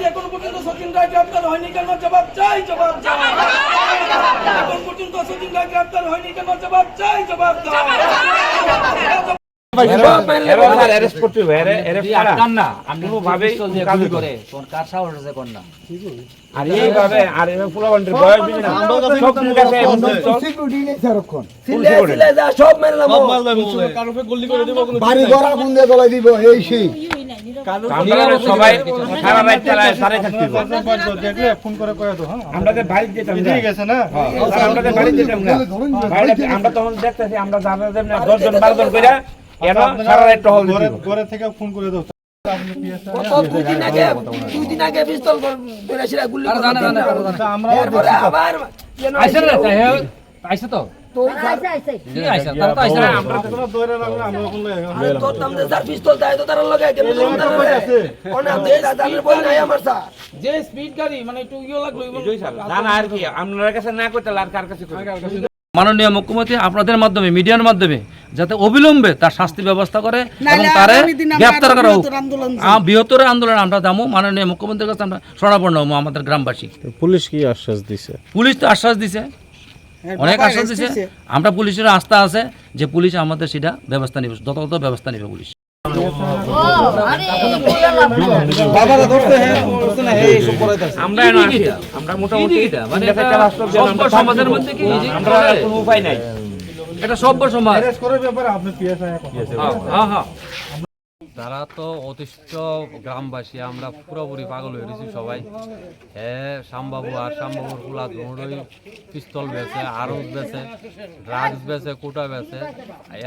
এখন পর্যন্ত সচিন রায় গ্রেপ্তার হয়নি কেন? জবাব চাই, জবাব চাই। এখন পর্যন্ত সচিন রায় গ্রেপ্তার হয়নি কেন? জবাব চাই, জবাব চাই। সবাই সারা রাত চালায় সাড়ে থাকতে ফোন করে আমরা বাড়ি যেতাম না, আমরা তখন দেখতেছি আমরা 10 জন 12 জন করে সারা রাত টহল ঘরে থেকে ফোন করে দাও। দুদিন আগে পিস্তল ধরেছিল, গুলি মাননীয় মুখ্যমন্ত্রী আপনাদের মাধ্যমে মিডিয়ার মাধ্যমে যাতে অবিলম্বে তার শাস্তি ব্যবস্থা করে এবং তারে গ্রেফতার করা হোক। বৃহত্তর আন্দোলন আমরা যাবো, মাননীয় মুখ্যমন্ত্রীর কাছে আমরা শরণাপন্ন হবো আমাদের গ্রামবাসী। পুলিশ কি আশ্বাস দিছে? পুলিশ তো আশ্বাস দিছে, অনেক আশ্বাস দিছে। আমরা পুলিশের আস্থা আছে যে পুলিশ আমাদের সেটা ব্যবস্থা নেবে, যথাযথ ব্যবস্থা নেবে পুলিশ। সমাজের মধ্যে কি উপায় নাই, এটা সভ্য সমাজ। তারা তো অতিষ্ঠ গ্রামবাসী, আমরা পুরোপুরি পাগল হয়ে গেছি সবাই। শ্যামবাবু আর শ্যামবাবুর কুলা দুটোই পিস্তল বেছে, আরজ বেছে, ড্রাগস বেছে, কোটা বেছে।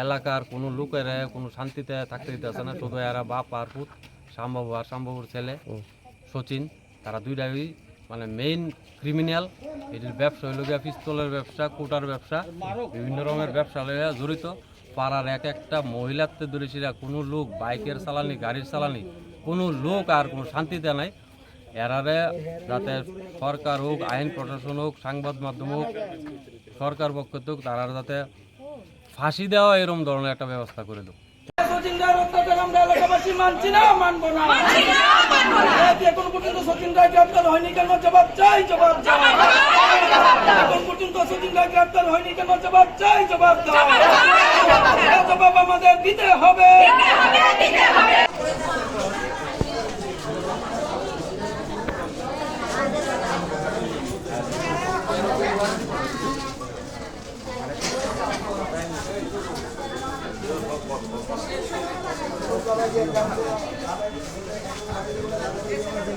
এলাকার কোনো লোকের কোনো শান্তিতে থাকতে দিতেছে না, শুধু এরা বাপ আর পুত, শ্যামবাবু আর শ্যামবাবুর ছেলে সচিন, তারা দুইটাই মানে মেইন ক্রিমিনাল। এটির ব্যবসা হইল গিয়া পিস্তলের ব্যবসা, কোটার ব্যবসা, বিভিন্ন রকমের ব্যবসা লইয়া জড়িত। পাড়ার এক একটা মহিলাতে ধরেছিলা, কোনো লোক বাইকের চালানি, গাড়ির চালানি, কোনো লোক আর কোনো শান্তিতে নাই। এরারে যাতে সরকার হোক, আইন প্রশাসন হোক, সংবাদ মাধ্যম হোক, সরকার পক্ষ হোক, তারা যাতে ফাঁসি দেওয়া এরকম ধরনের একটা ব্যবস্থা করে দেব। সচিন রায় অত্যাচার আমরা এলাকাবাসী মানছি না, মানবো না। এখন পর্যন্ত সচিন রায় গ্রেপ্তার হয়নি কেন? জবাব চাই, জবাব চাই। এখন পর্যন্ত সচিন রায় গ্রেপ্তার হয়নি কেন? জবাব চাই, জবাব চাই। জবাব আমাদের দিতে হবে। Gracias.